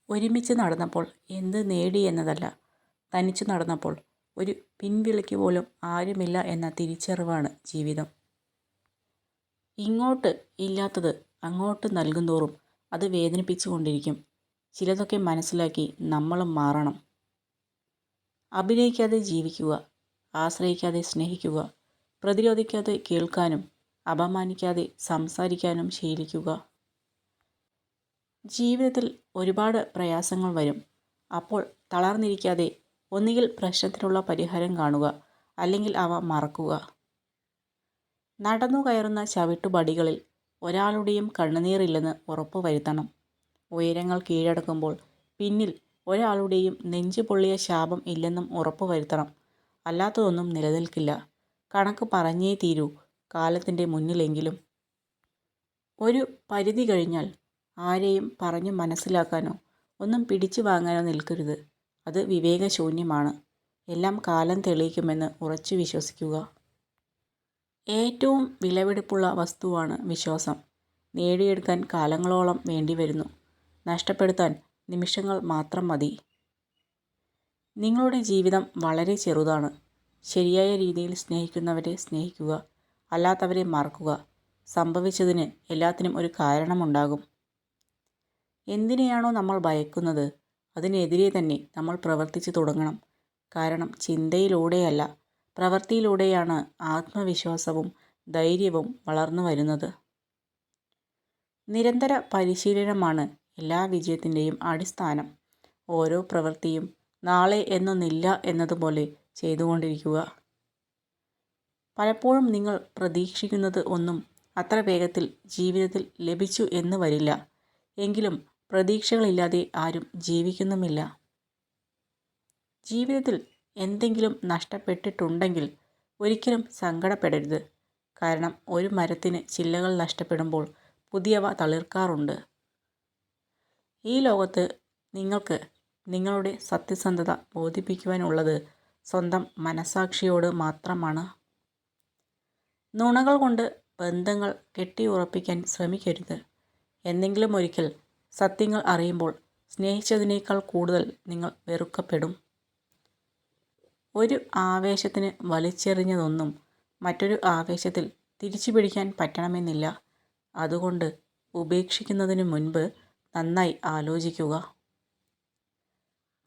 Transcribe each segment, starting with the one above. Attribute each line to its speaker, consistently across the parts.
Speaker 1: ഒരുമിച്ച് നടന്നപ്പോൾ എന്ത് നേടി എന്നതല്ല, തനിച്ചു നടന്നപ്പോൾ ഒരു പിൻവിളിക്ക് പോലും ആരുമില്ല എന്ന തിരിച്ചറിവാണ് ജീവിതം. ഇങ്ങോട്ട് ഇല്ലാത്തത് അങ്ങോട്ട് നൽകുന്തോറും അത് വേദനിപ്പിച്ചു കൊണ്ടിരിക്കും. ചിലതൊക്കെ മനസ്സിലാക്കി നമ്മളും മാറണം. അഭിനയിക്കാതെ ജീവിക്കുക, ആശ്രയിക്കാതെ സ്നേഹിക്കുക, പ്രതിരോധിക്കാതെ കേൾക്കാനും അപമാനിക്കാതെ സംസാരിക്കാനും ശീലിക്കുക. ജീവിതത്തിൽ ഒരുപാട് പ്രയാസങ്ങൾ വരും. അപ്പോൾ തളർന്നിരിക്കാതെ ഒന്നുകിൽ പ്രശ്നത്തിനുള്ള പരിഹാരം കാണുക, അല്ലെങ്കിൽ അവ മറക്കുക. നടന്നു കയറുന്ന ചവിട്ടുപടികളിൽ ഒരാളുടെയും കണ്ണുനീരില്ലെന്ന് ഉറപ്പുവരുത്തണം. ഉയരങ്ങൾ കീഴടക്കുമ്പോൾ പിന്നിൽ ഒരാളുടെയും നെഞ്ചു പൊള്ളിയ ശാപം ഇല്ലെന്നും ഉറപ്പുവരുത്തണം. അല്ലാത്തതൊന്നും നിലനിൽക്കില്ല. കണക്ക് പറഞ്ഞേ തീരൂ, കാലത്തിൻ്റെ മുന്നിലെങ്കിലും. ഒരു പരിധി കഴിഞ്ഞാൽ ആരെയും പറഞ്ഞു മനസ്സിലാക്കാനോ ഒന്നും പിടിച്ചു വാങ്ങാനോ നിൽക്കരുത്. അത് വിവേകശൂന്യമാണ്. എല്ലാം കാലം തെളിയിക്കുമെന്ന് ഉറച്ചു വിശ്വസിക്കുക. ഏറ്റവും വിലപിടിപ്പുള്ള വസ്തുവാണ് വിശ്വാസം. നേടിയെടുക്കാൻ കാലങ്ങളോളം വേണ്ടിവരുന്നു, നഷ്ടപ്പെടുത്താൻ നിമിഷങ്ങൾ മാത്രം മതി. നിങ്ങളുടെ ജീവിതം വളരെ ചെറുതാണ്. ശരിയായ രീതിയിൽ സ്നേഹിക്കുന്നവരെ സ്നേഹിക്കുക, അല്ലാത്തവരെ മറക്കുക. സംഭവിച്ചതിന് എല്ലാത്തിനും ഒരു കാരണമുണ്ടാകും. എന്തിനെയാണോ നമ്മൾ ഭയക്കുന്നത്, അതിനെതിരെ തന്നെ നമ്മൾ പ്രവർത്തിച്ചു തുടങ്ങണം. കാരണം ചിന്തയിലൂടെയല്ല, പ്രവൃത്തിയിലൂടെയാണ് ആത്മവിശ്വാസവും ധൈര്യവും വളർന്നു വരുന്നത്. നിരന്തര പരിശീലനമാണ് എല്ലാ വിജയത്തിൻ്റെയും അടിസ്ഥാനം. ഓരോ പ്രവൃത്തിയും നാളെ എന്നൊന്നില്ല എന്നതുപോലെ ചെയ്തുകൊണ്ടിരിക്കുക. പലപ്പോഴും നിങ്ങൾ പ്രതീക്ഷിക്കുന്നത് ഒന്നും അത്ര വേഗത്തിൽ ജീവിതത്തിൽ ലഭിച്ചു എന്ന് വരില്ല. എങ്കിലും പ്രതീക്ഷകളില്ലാതെ ആരും ജീവിക്കുന്നുമില്ല. ജീവിതത്തിൽ എന്തെങ്കിലും നഷ്ടപ്പെട്ടിട്ടുണ്ടെങ്കിൽ ഒരിക്കലും സങ്കടപ്പെടരുത്. കാരണം ഒരു മരത്തിന് ചില്ലകൾ നഷ്ടപ്പെടുമ്പോൾ പുതിയവ തളിർക്കാറുണ്ട്. ഈ ലോകത്ത് നിങ്ങൾക്ക് നിങ്ങളുടെ സത്യസന്ധത ബോധിപ്പിക്കുവാനുള്ളത് സ്വന്തം മനസാക്ഷിയോട് മാത്രമാണ്. നുണകൾ കൊണ്ട് ബന്ധങ്ങൾ കെട്ടിയുറപ്പിക്കാൻ ശ്രമിക്കരുത്. എന്തെങ്കിലും ഒരിക്കൽ സത്യങ്ങൾ അറിയുമ്പോൾ സ്നേഹിച്ചതിനേക്കാൾ കൂടുതൽ നിങ്ങൾ വെറുക്കപ്പെടും. ഒരു ആവേശത്തിന് വലിച്ചെറിഞ്ഞതൊന്നും മറ്റൊരു ആവേശത്തിൽ തിരിച്ചു പിടിക്കാൻ പറ്റണമെന്നില്ല. അതുകൊണ്ട് ഉപേക്ഷിക്കുന്നതിന് മുൻപ് നന്നായി ആലോചിക്കുക.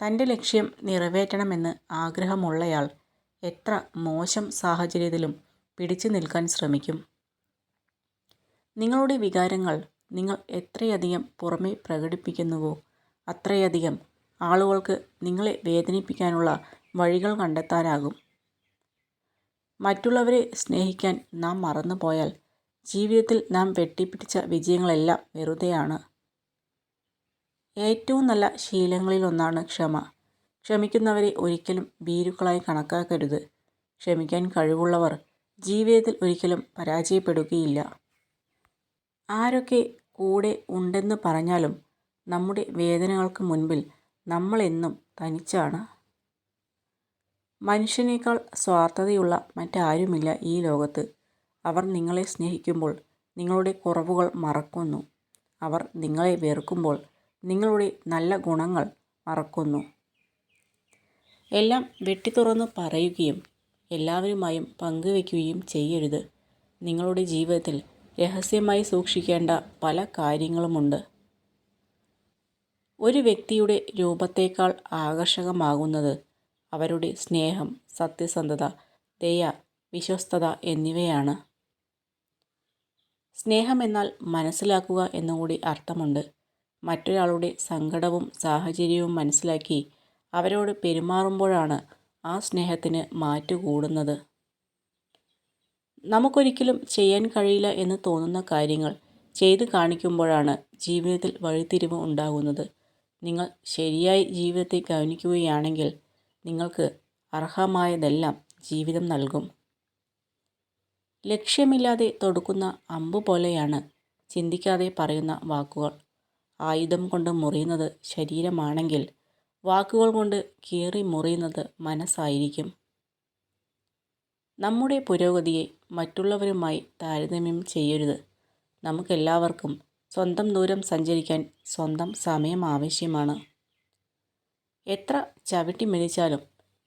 Speaker 1: തൻ്റെ ലക്ഷ്യം നിറവേറ്റണമെന്ന് ആഗ്രഹമുള്ളയാൾ എത്ര മോശം സാഹചര്യത്തിലും പിടിച്ചു നിൽക്കാൻ ശ്രമിക്കും. നിങ്ങളുടെ വികാരങ്ങൾ നിങ്ങൾ എത്രയധികം പുറമെ പ്രകടിപ്പിക്കുന്നുവോ അത്രയധികം ആളുകൾക്ക് നിങ്ങളെ വേദനിപ്പിക്കാനുള്ള വഴികൾ കണ്ടെത്താനാകും. മറ്റുള്ളവരെ സ്നേഹിക്കാൻ നാം മറന്നുപോയാൽ ജീവിതത്തിൽ നാം വെട്ടിപ്പിടിച്ച വിജയങ്ങളെല്ലാം വെറുതെയാണ്. ഏറ്റവും നല്ല ശീലങ്ങളിലൊന്നാണ് ക്ഷമ. ക്ഷമിക്കുന്നവരെ ഒരിക്കലും ഭീരുക്കളായി കണക്കാക്കരുത്. ക്ഷമിക്കാൻ കഴിവുള്ളവർ ജീവിതത്തിൽ ഒരിക്കലും പരാജയപ്പെടുകയില്ല. ആരൊക്കെ കൂടെ ഉണ്ടെന്ന് പറഞ്ഞാലും നമ്മുടെ വേദനകൾക്ക് മുൻപിൽ നമ്മളെന്നും തനിച്ചാണ്. മനുഷ്യനേക്കാൾ സ്വാർത്ഥതയുള്ള മറ്റാരുമില്ല ഈ ലോകത്ത്. അവർ നിങ്ങളെ സ്നേഹിക്കുമ്പോൾ നിങ്ങളുടെ കുറവുകൾ മറക്കുന്നു. അവർ നിങ്ങളെ വെറുക്കുമ്പോൾ നിങ്ങളുടെ നല്ല ഗുണങ്ങൾ മറക്കുന്നു. എല്ലാം വെട്ടിത്തുറന്ന് പറയുകയും എല്ലാവരുമായും പങ്കുവയ്ക്കുകയും ചെയ്യരുത്. നിങ്ങളുടെ ജീവിതത്തിൽ രഹസ്യമായി സൂക്ഷിക്കേണ്ട പല കാര്യങ്ങളുമുണ്ട്. ഒരു വ്യക്തിയുടെ രൂപത്തേക്കാൾ ആകർഷകമാകുന്നത് അവരുടെ സ്നേഹം, സത്യസന്ധത, ദയ, വിശ്വസ്തത എന്നിവയാണ്. സ്നേഹമെന്നാൽ മനസ്സിലാക്കുക എന്നുകൂടി അർത്ഥമുണ്ട്. മറ്റൊരാളുടെ സങ്കടവും സാഹചര്യവും മനസ്സിലാക്കി അവരോട് പെരുമാറുമ്പോഴാണ് ആ സ്നേഹത്തിന് മാറ്റുകൂടുന്നത്. നമുക്കൊരിക്കലും ചെയ്യാൻ കഴിയില്ല എന്ന് തോന്നുന്ന കാര്യങ്ങൾ ചെയ്തു കാണിക്കുമ്പോഴാണ് ജീവിതത്തിൽ വഴിത്തിരിവ് ഉണ്ടാകുന്നത്. നിങ്ങൾ ശരിയായി ജീവിതത്തെ ഗൗനിക്കുകയാണെങ്കിൽ നിങ്ങൾക്ക് അർഹമായതെല്ലാം ജീവിതം നൽകും. ലക്ഷ്യമില്ലാതെ തൊടുക്കുന്ന അമ്പ് പോലെയാണ് ചിന്തിക്കാതെ പറയുന്ന വാക്കുകൾ. ആയുധം കൊണ്ട് മുറിയുന്നത് ശരീരമാണെങ്കിൽ വാക്കുകൾ കൊണ്ട് കീറി മുറിയുന്നത് മനസ്സായിരിക്കും. നമ്മുടെ പുരോഗതിയെ മറ്റുള്ളവരുമായി താരതമ്യം ചെയ്യരുത്. നമുക്കെല്ലാവർക്കും സ്വന്തം ദൂരം സഞ്ചരിക്കാൻ സ്വന്തം സമയം ആവശ്യമാണ്. എത്ര ചവിട്ടി മെതിച്ചാലും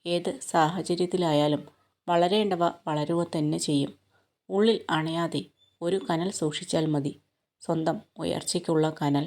Speaker 1: ഏത് സാഹചര്യത്തിലായാലും വളരേണ്ടവ വളരുക തന്നെ ചെയ്യും. ഉള്ളിൽ അണയാതെ ഒരു കനൽ സൂക്ഷിച്ചാൽ മതി, സ്വന്തം ഉയർച്ചയ്ക്കുള്ള കനൽ.